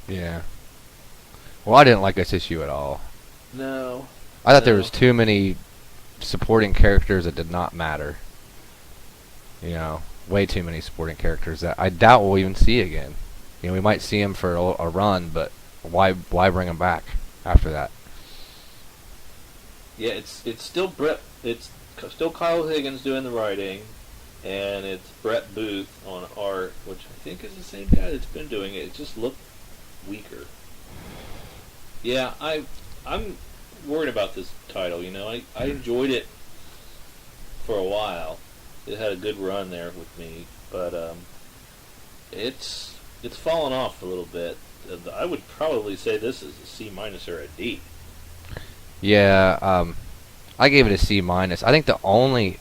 Yeah. Well, I didn't like this issue at all. No. I thought there was too many supporting characters that did not matter. You know, way too many supporting characters that I doubt we'll even see again. You know, we might see him for a run, but why bring him back after that? Yeah, it's still it's still Kyle Higgins doing the writing, and it's Brett Booth on art, which I think is the same guy that's been doing it. It just looked weaker. Yeah, I'm worried about this title. You know, I enjoyed it for a while. It had a good run there with me, but it's fallen off a little bit. I would probably say this is a C- or a D. Yeah, I gave it a C-. I think the only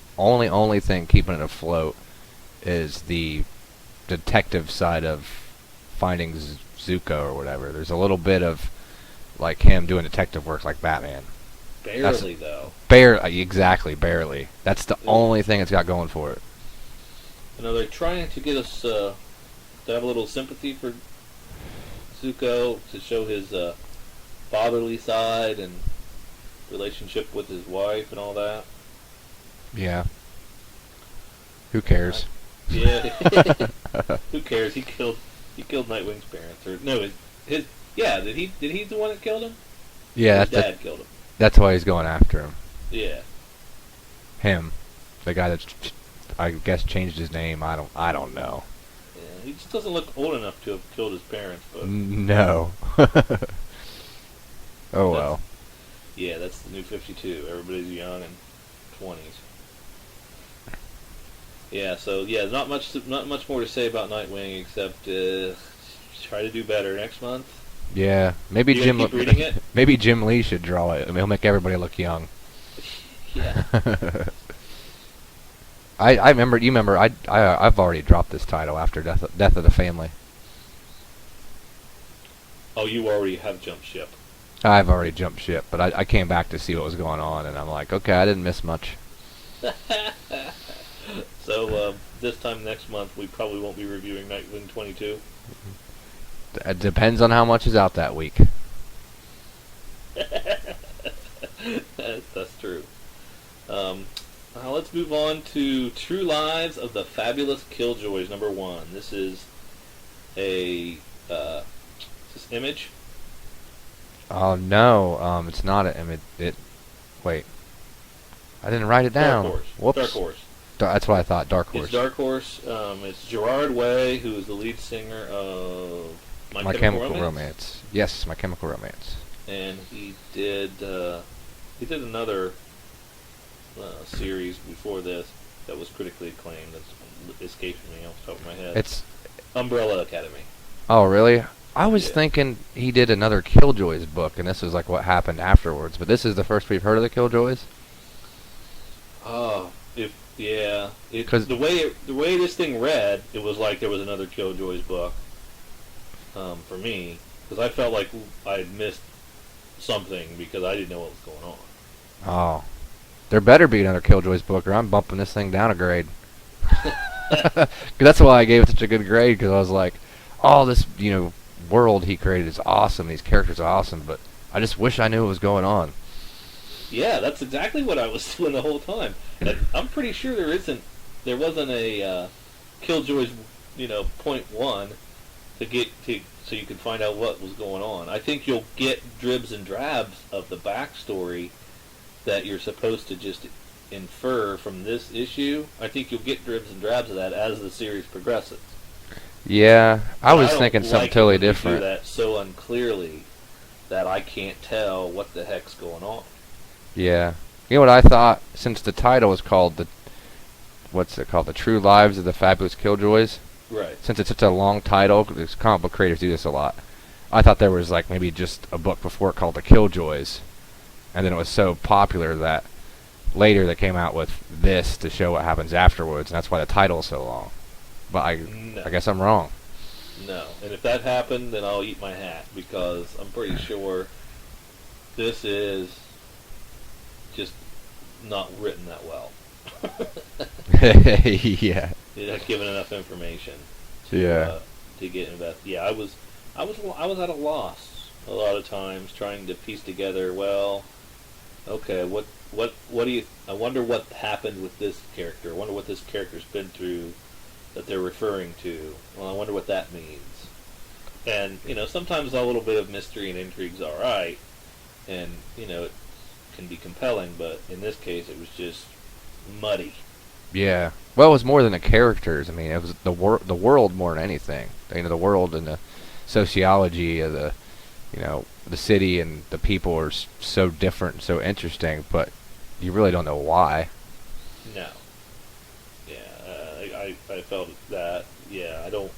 thing keeping it afloat is the detective side of finding Zuko or whatever. There's a little bit of like him doing detective work like Batman. Though. Exactly, barely. That's the only thing it's got going for it. You know, they're trying to get us to have a little sympathy for Zuko, to show his fatherly side and relationship with his wife and all that. Yeah. Who cares? Yeah. Who cares? He killed Nightwing's parents, or no, his yeah. Did he the one that killed him? Yeah, his dad killed him. That's why he's going after him. Yeah. Him, the guy that I guess changed his name. I don't know. Yeah, he just doesn't look old enough to have killed his parents, but no. Oh well. Yeah, that's the new 52. Everybody's young and 20s. Yeah, so yeah, not much more to say about Nightwing except try to do better next month. Yeah, maybe Jim reading it? Maybe Jim Lee should draw it. I mean, he'll make everybody look young. Yeah. I remember. You remember? I've already dropped this title after Death of the Family. Oh, you already have jumped ship. I've already jumped ship, but I came back to see what was going on, and I'm like, okay, I didn't miss much. So this time next month, we probably won't be reviewing Nightwing 22. It depends on how much is out that week. That's true. Now let's move on to True Lives of the Fabulous Killjoys, #1. This is a is this Image. Oh no, it's not an image. Wait, I didn't write it down. Dark Horse. Whoops. Dark Horse. That's what I thought. Dark Horse. It's Dark Horse. It's Gerard Way, who is the lead singer of My Chemical Romance. Yes, My Chemical Romance. And he did another series before this that was critically acclaimed. That's escaping me off the top of my head. It's Umbrella Academy. Oh really? I was thinking he did another Killjoys book, and this is like what happened afterwards. But this is the first we've heard of the Killjoys. Oh, because the way this thing read, it was like there was another Killjoys book. For me, because I felt like I had missed something because I didn't know what was going on. Oh, there better be another Killjoys book, or I'm bumping this thing down a grade. That's why I gave it such a good grade, because I was like, oh, this world he created is awesome. These characters are awesome, but I just wish I knew what was going on. Yeah, that's exactly what I was doing the whole time. And I'm pretty sure there wasn't a Killjoys, .1 so you could find out what was going on. I think you'll get dribs and drabs of the backstory that you're supposed to just infer from this issue. I think you'll get dribs and drabs of that as the series progresses. Yeah, I was thinking something totally different. Do that so unclearly that I can't tell what the heck's going on. Yeah, you know what I thought? Since the title is called The True Lives of the Fabulous Killjoys. Right. Since it's such a long title, because comic book creators do this a lot. I thought there was like maybe just a book before it called The Killjoys, and then it was so popular that later they came out with this to show what happens afterwards, and that's why the title is so long. But I guess I'm wrong. No, and if that happened, then I'll eat my hat, because I'm pretty sure this is just not written that well. Yeah. You're not given enough information to get invested. Yeah, I was at a loss a lot of times trying to piece together. Well, okay, what do you? I wonder what happened with this character. I wonder what this character's been through that they're referring to. Well, I wonder what that means. And sometimes a little bit of mystery and intrigue's all right, and it can be compelling. But in this case, it was just muddy. Yeah. Well, it was more than the characters. I mean, it was the world more than anything. The world and the sociology of the city and the people are so different, so interesting, but you really don't know why. No. Yeah, I felt that. Yeah, I don't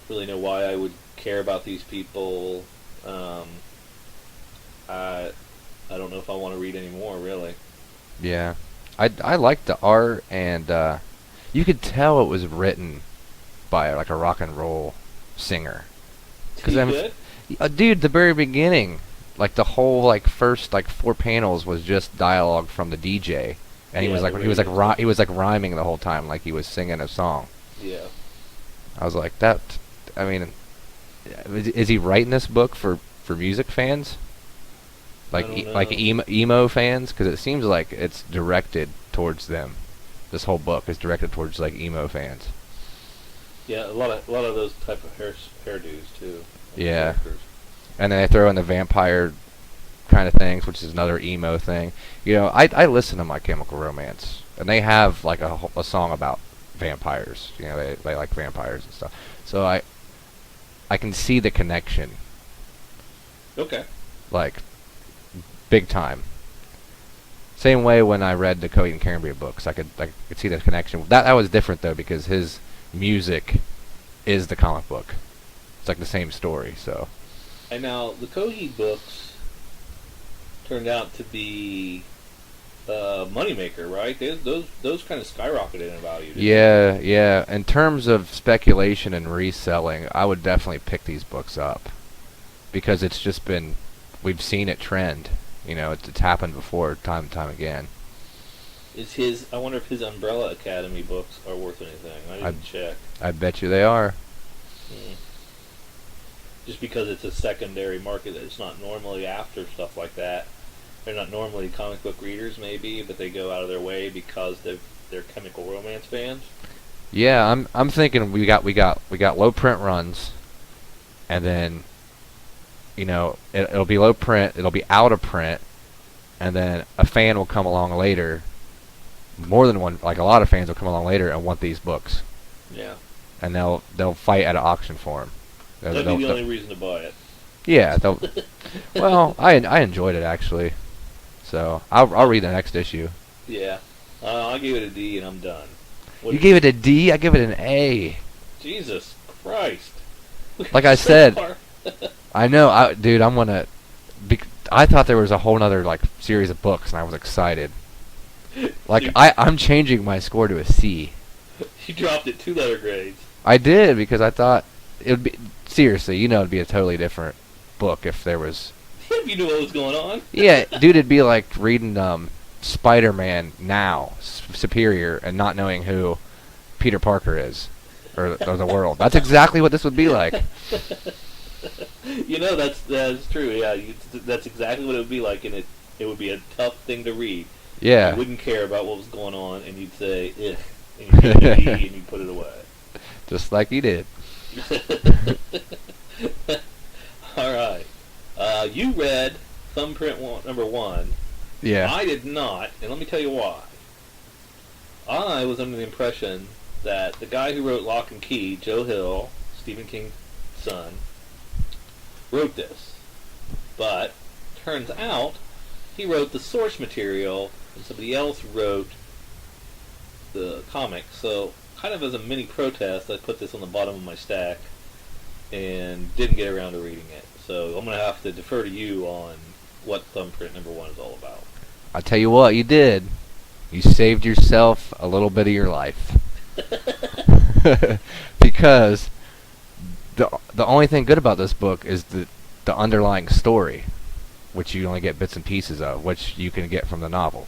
really know why I would care about these people. I don't know if I want to read any more, really. Yeah. I liked the art, and you could tell it was written by like a rock and roll singer. Dude, the very beginning, like the whole first 4 panels was just dialogue from the DJ, and he Yeah, was like the he was like radio. he was like rhyming the whole time, like he was singing a song. Yeah. I was like, that. I mean, is he writing this book for music fans? I Like don't know. like emo fans? Because it seems like it's directed towards them. This whole book is directed towards like emo fans. Yeah, a lot of those type of hairdos too. Yeah. Characters. And then they throw in the vampire kind of things, which is another emo thing. You know, I listen to My Chemical Romance, and they have like a song about vampires. You know, they like vampires and stuff. So I can see the connection, Okay. like big time. Same way when I read the Coheed and Cambria books, I could see the connection. That was different though, because his music is the comic book. It's like the same story. So And now the Coheed books turned out to be a moneymaker, right? Those kind of skyrocketed in value. Didn't yeah, yeah. In terms of speculation and reselling, I would definitely pick these books up because it's just been, we've seen it trend. You know, it's happened before, time and time again. I wonder if his Umbrella Academy books are worth anything. I didn't check. I bet you they are. Mm. Just because it's a secondary market that it's not normally after stuff like that. They're not normally comic book readers, maybe, but they go out of their way because they're chemical romance fans. Yeah, I'm thinking we got low print runs, and then, you know, it'll be low print, it'll be out of print, and then a fan will come along later. More than one, like a lot of fans will come along later and want these books, Yeah. and they'll fight at an auction for them. That'd be the only reason to buy it. Yeah, they'll. Well, I enjoyed it actually, so I'll read the next issue. Yeah. I gave it a D and I'm done. What You gave it a D. I give it an A. Jesus Christ. Like I said, I know, dude. I'm gonna. I thought there was a whole other like series of books, and I was excited. Like Dude, I'm changing my score to a C. you dropped it 2 letter grades. I did because I thought it would be, seriously. You know, it'd be a totally different book if there was. If you knew what was going on. Yeah, dude, it'd be like reading Spider-Man now, Superior, and not knowing who Peter Parker is, or the world. That's exactly what this would be like. You know, that's true. Yeah, that's exactly what it would be like, and it would be a tough thing to read. Yeah. You wouldn't care about what was going on, and you'd say, "Ugh," and you'd give it a D, and you'd put it away. Just like you did. All right. You read Thumbprint number 1. Yeah. I did not, and let me tell you why. I was under the impression that the guy who wrote Lock and Key, Joe Hill, Stephen King's son, wrote this. But turns out he wrote the source material, and somebody else wrote the comic. So, kind of as a mini protest, I put this on the bottom of my stack and didn't get around to reading it. So I'm going to have to defer to you on what Thumbprint number 1 is all about. I'll tell you what, you did. You saved yourself a little bit of your life. Because the only thing good about this book is the underlying story, which you only get bits and pieces of, which you can get from the novel.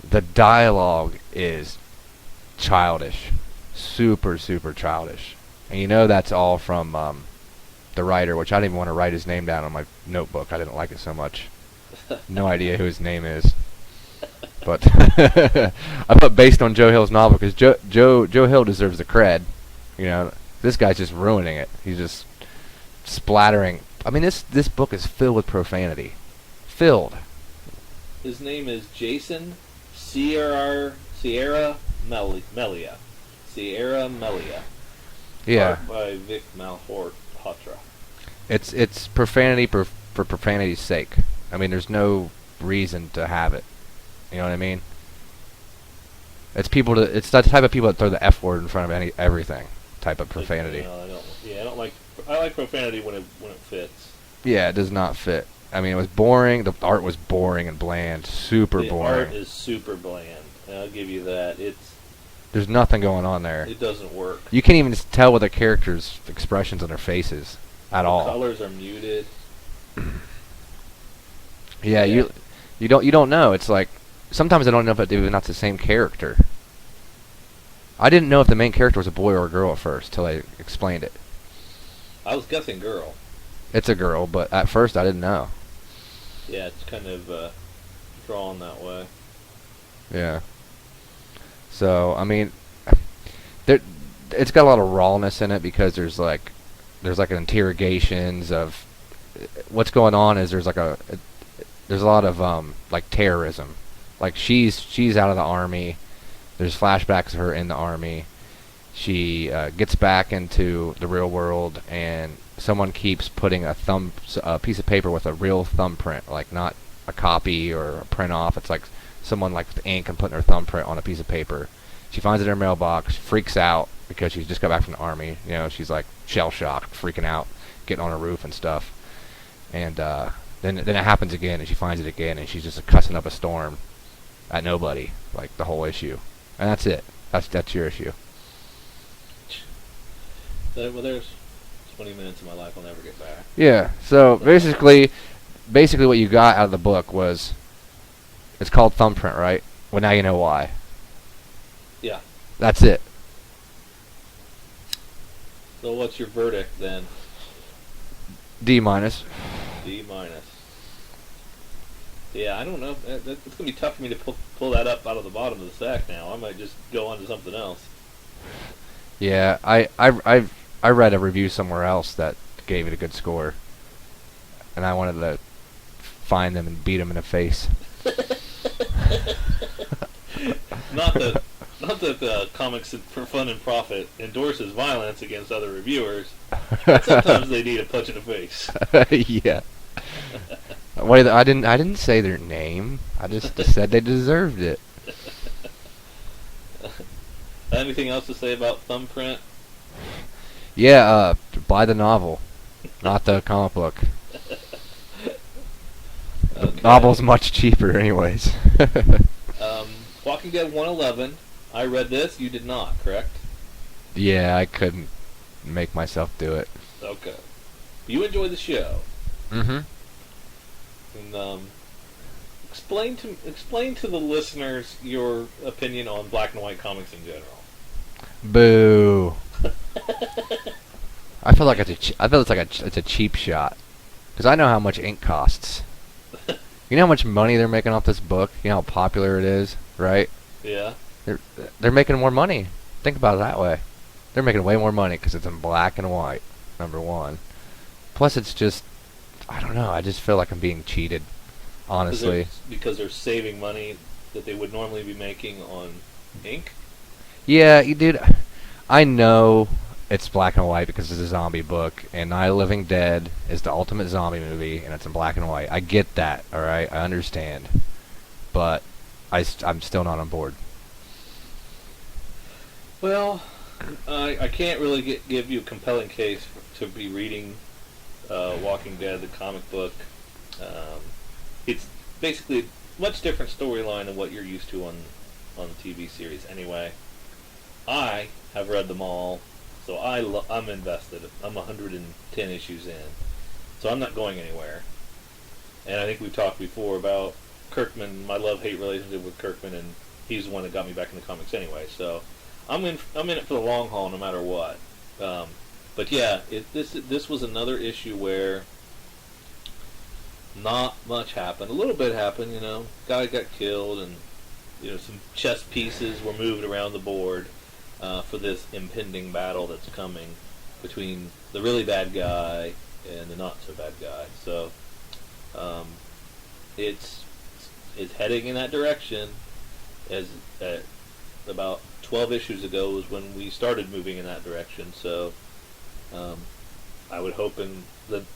The dialogue is childish. Super, super childish. And you know that's all from the writer, which I didn't even want to write his name down on my notebook. I didn't like it so much. No idea who his name is. But I put based on Joe Hill's novel because Joe Hill deserves the cred. You know, this guy's just ruining it. He's just splattering. I mean, this book is filled with profanity. Filled. His name is Jason Sierra Melia. Sierra Melia. Yeah. Art by Vic Malhotra. It's profanity for profanity's sake. I mean, there's no reason to have it. You know what I mean? It's that type of people that throw the F word in front of everything. Type of profanity. I like profanity when it fits. Yeah, it does not fit. I mean, it was boring. The art was boring and bland. Super boring. The art is super bland. I'll give you that. There's nothing going on there. It doesn't work. You can't even tell with the characters' expressions on their faces at all. The colors are muted. Yeah, you don't know. It's like sometimes I don't know if it's not the same character. I didn't know if the main character was a boy or a girl at first till I explained it. I was guessing girl. It's a girl, but at first I didn't know. Yeah, it's kind of drawn that way. Yeah. So I mean, it's got a lot of rawness in it because there's like interrogations of what's going on. Is there's a lot of like terrorism. Like she's out of the army. There's flashbacks of her in the army. She gets back into the real world, and someone keeps putting a piece of paper with a real thumbprint, like not a copy or a print off. It's like someone like with ink and putting her thumbprint on a piece of paper. She finds it in her mailbox, freaks out because she's just got back from the army. You know, she's like shell shocked, freaking out, getting on a roof and stuff. And then it happens again, and she finds it again, and she's just cussing up a storm at nobody, like the whole issue. And that's it. That's your issue. Well, there's 20 minutes of my life I'll never get back. Yeah. So basically what you got out of the book was, it's called Thumbprint, right? Well, now you know why. Yeah. That's it. So what's your verdict then? D minus. D minus. Yeah, I don't know. It's gonna be tough for me to pull that up out of the bottom of the sack now. I might just go on to something else. Yeah, I read a review somewhere else that gave it a good score, and I wanted to find them and beat them in the face. Not that Comics for Fun and Profit endorses violence against other reviewers, but sometimes they need a punch in the face. Yeah. Wait, I didn't say their name. I just said they deserved it. Anything else to say about Thumbprint? Yeah, buy the novel, not the comic book. The novel's much cheaper, anyways. Walking Dead 111. I read this. You did not, correct? Yeah, I couldn't make myself do it. Okay. You enjoyed the show. Mm-hmm. And explain to the listeners your opinion on black and white comics in general. Boo. I feel like it's a cheap shot, because I know how much ink costs. You know how much money they're making off this book? You know how popular it is, right? Yeah. They're making more money. Think about it that way. They're making way more money because it's in black and white, number one. Plus, it's just, I don't know, I just feel like I'm being cheated, honestly. Because they're saving money that they would normally be making on ink? Yeah, dude, I know it's black and white because it's a zombie book, and Night of the Living Dead is the ultimate zombie movie, and it's in black and white. I get that, alright? I understand. But I'm still not on board. Well, I can't really give you a compelling case to be reading Walking Dead, the comic book. It's basically a much different storyline than what you're used to on the TV series anyway. I have read them all, so I'm invested. I'm 110 issues in, so I'm not going anywhere. And I think we've talked before about Kirkman, my love-hate relationship with Kirkman, and he's the one that got me back in the comics anyway. So I'm in it for the long haul, no matter what. But yeah, this was another issue where not much happened. A little bit happened, Guy got killed, and some chess pieces were moved around the board for this impending battle that's coming between the really bad guy and the not so bad guy. So it's heading in that direction. As about 12 issues ago was when we started moving in that direction. So I would hope in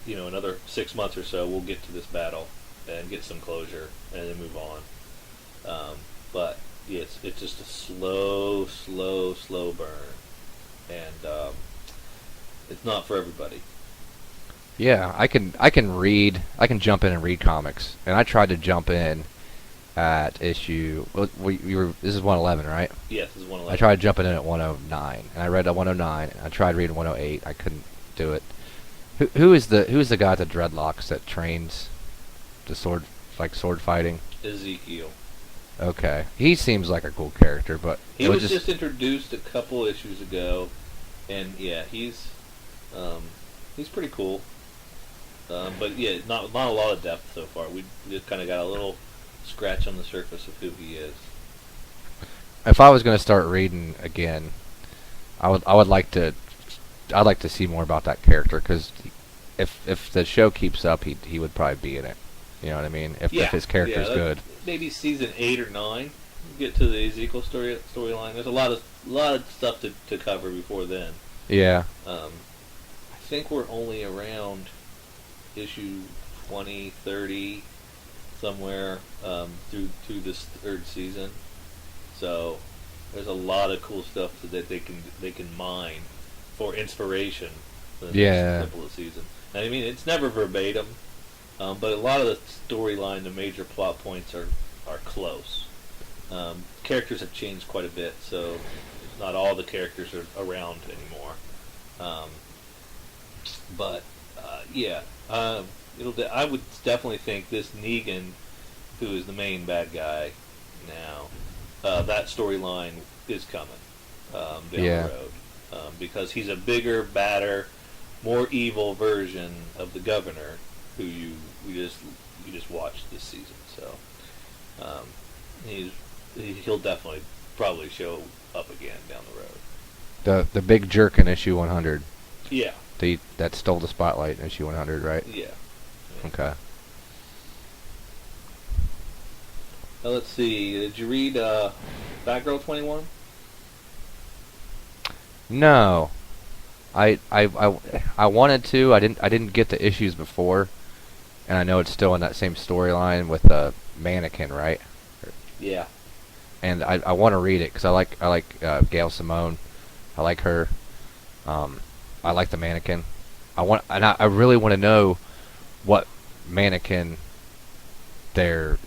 another 6 months or so we'll get to this battle and get some closure and then move on. But yes, it's just a slow burn, and it's not for everybody. Yeah, I can jump in and read comics, and I tried to jump in at issue. This is 111, right? Yes, this is 111. I tried jumping in at 109, and I read 109, and I tried reading 108. I couldn't do it. Who is the guy with the dreadlocks that trains the sword fighting? Ezekiel. Okay. He seems like a cool character, but He was just introduced a couple issues ago, and yeah, he's pretty cool. But yeah, not a lot of depth so far. We just kind of got a little scratch on the surface of who he is. if I was going to start reading again, I would like to I'd like to see more about that character, because if the show keeps up, he would probably be in it. You know what I mean? If his character's good. Maybe season 8 or 9. Get to the Ezekiel storyline. There's a lot of stuff to cover before then. Yeah. I think we're only around issue 20, 30, somewhere through this third season. So there's a lot of cool stuff that they can mine for inspiration for the next couple of seasons. And I mean, it's never verbatim, but a lot of the storyline, the major plot points are close. Characters have changed quite a bit, so not all the characters are around anymore. But I would definitely think this Negan, who is the main bad guy now, that storyline is coming down the road, because he's a bigger, badder, more evil version of the governor who you just watched this season. So he'll definitely probably show up again down the road. The big jerk in issue 100. Yeah. That stole the spotlight in issue 100, right? Yeah. Okay. Now let's see. Did you read Batgirl 21? No. I wanted to. I didn't get the issues before, and I know it's still in that same storyline with the mannequin, right? Yeah. And I want to read it because I like Gail Simone. I like her. I like the mannequin. I really want to know what mannequin they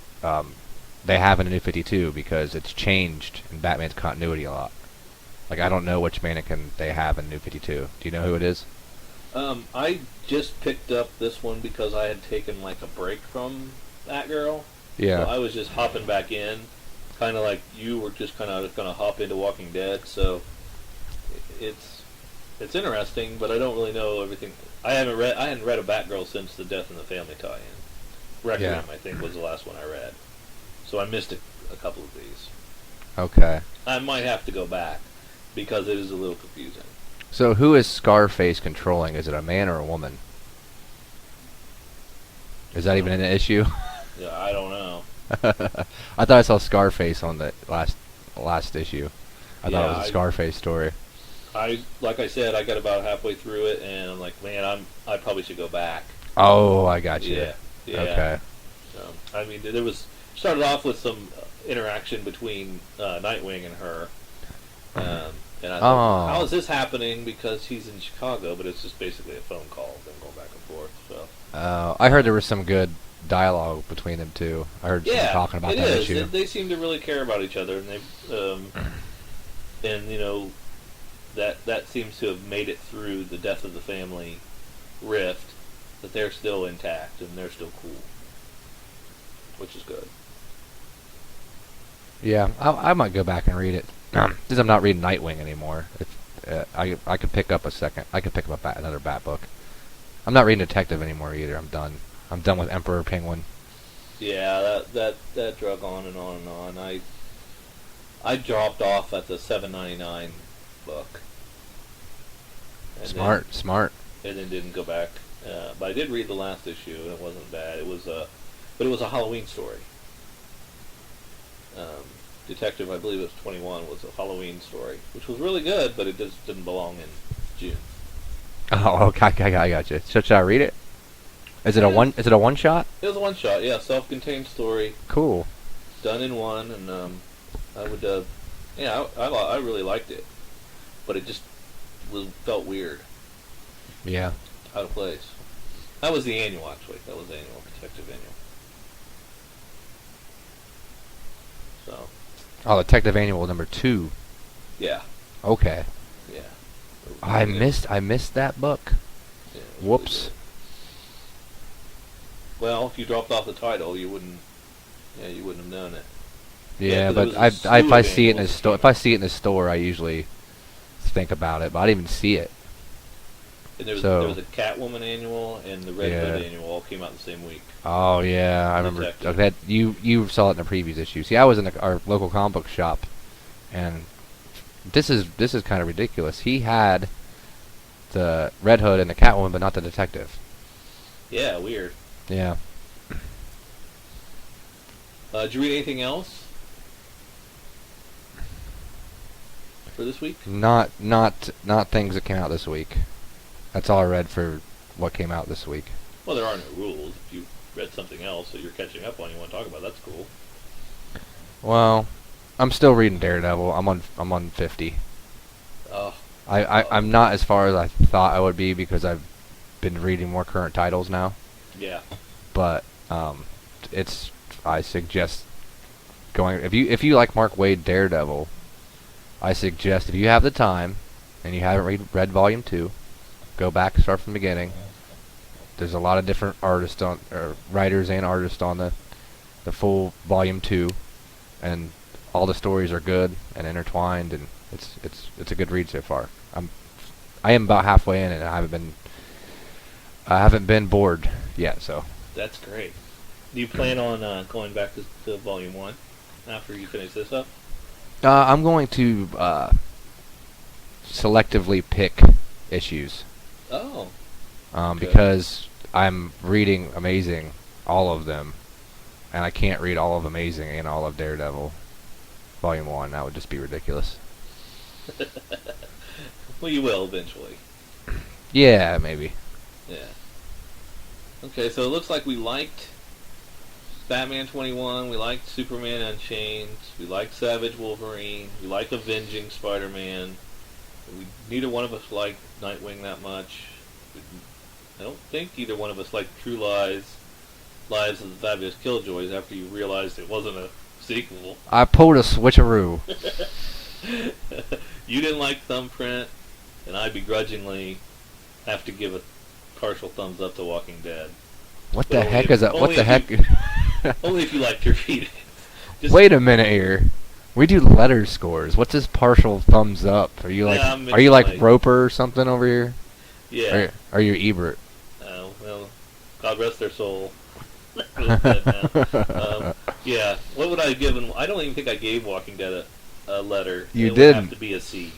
have in the New 52, because it's changed in Batman's continuity a lot. Like, I don't know which mannequin they have in New 52. Do you know who it is? I just picked up this one because I had taken like a break from Batgirl. Yeah. So I was just hopping back in, kind of like you were just kind of going to hop into Walking Dead. So it's interesting, but I don't really know everything. I hadn't read a Batgirl since the Death in the Family tie-in. Requiem, I think, was the last one I read. So I missed a couple of these. Okay. I might have to go back because it is a little confusing. So who is Scarface controlling? Is it a man or a woman? Is that even an issue? Yeah, I don't know. I thought I saw Scarface on the last issue. I thought it was a Scarface story. Like I said, I got about halfway through it, and I'm like, man, I probably should go back. Oh, I got you. Yeah. Okay. I mean, started off with some interaction between Nightwing and her, and I thought, how is this happening? Because he's in Chicago, but it's just basically a phone call, them going back and forth. So. I heard there was some good dialogue between them too. I heard some talking about that issue. They seem to really care about each other, and and you know, that seems to have made it through the Death of the Family rift. That they're still intact and they're still cool, which is good. Yeah, I might go back and read it. Since I'm not reading Nightwing anymore, I could pick up another Bat book. I'm not reading Detective anymore either. I'm done. I'm done with Emperor Penguin. Yeah, that drug on and on and on. I dropped off at the $7.99 book. Smart. And then didn't go back. But I did read the last issue, and it wasn't bad. It was a Halloween story. Detective, I believe it was 21, was a Halloween story, which was really good, but it just didn't belong in June. Oh, okay, I got you. Should I read it? Is it a one shot? It was a one shot, yeah, self-contained story. Cool. Done in one, and I would, I really liked it, but it just felt weird. Yeah. Out of place. That was the annual, actually. That was the annual, Detective Annual. So. Oh, Detective Annual number 2. Yeah. Okay. Yeah. I missed that book. Yeah, Whoops. Really well, if you dropped off the title, you wouldn't have known it. Yeah, 'cause there but was a slew if I of see it in the annuals store, that if I see it in the store, I usually think about it, but I didn't even see it. came out. And So there was a Catwoman annual and the Red Hood yeah. annual all came out the same week. Oh yeah, I remember Detective. that. You saw it in the previous issue. See, I was in our local comic book shop, and this is kind of ridiculous. He had the Red Hood and the Catwoman, but not the detective. Yeah, weird. Yeah. Did you read anything else for this week? Not things that came out this week. That's all I read for what came out this week. Well, there are no rules. If you read something else that you're catching up on, you want to talk about, that's cool. Well, I'm still reading Daredevil. I'm on 50. Oh, I'm not as far as I thought I would be because I've been reading more current titles now. yeah. But I suggest going if you like Mark Waid Daredevil. I suggest if you have the time and you haven't read Volume 2, go back and start from the beginning. There's a lot of different writers and artists on the full Volume 2, and all the stories are good and intertwined, and it's a good read so far. I am about halfway in, and I haven't been bored yet. So That's great. Do you plan on going back to Volume 1 after you finish this up? I'm going to selectively pick issues. Oh. Because I'm reading Amazing, all of them, and I can't read all of Amazing and all of Daredevil, Volume 1. That would just be ridiculous. Well, you will eventually. Yeah, maybe. Yeah. Okay, so it looks like we liked Batman 21, we liked Superman Unchained, we liked Savage Wolverine, we liked Avenging Spider-Man. Neither one of us liked Nightwing that much. I don't think either one of us liked True Lies, Lives of the Fabulous Killjoys after you realized it wasn't a sequel. I pulled a switcheroo. You didn't like Thumbprint, and I begrudgingly have to give a partial thumbs up to Walking Dead. What But the only heck if- is that? What only the if heck? Only if you like to read it. Just, Wait a minute here. We do letter scores. What's this partial thumbs up? Are you like Yeah, I'm are you like like- Roper or something over here? Yeah. Are you Ebert? Well, God rest their soul. They're dead now. Yeah. What would I have given? I don't even think I gave Walking Dead a letter. You It would didn't. have to be a C.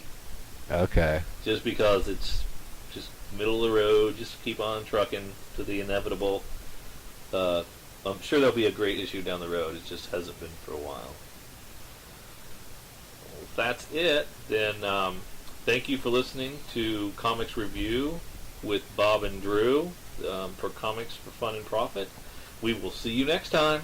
Okay. Just because it's just middle of the road. Just keep on trucking to the inevitable. I'm sure there'll be a great issue down the road. It just hasn't been for a while. Well, if that's it, then thank you for listening to Comics Review with Bob and Drew for Comics for Fun and Profit. We will see you next time.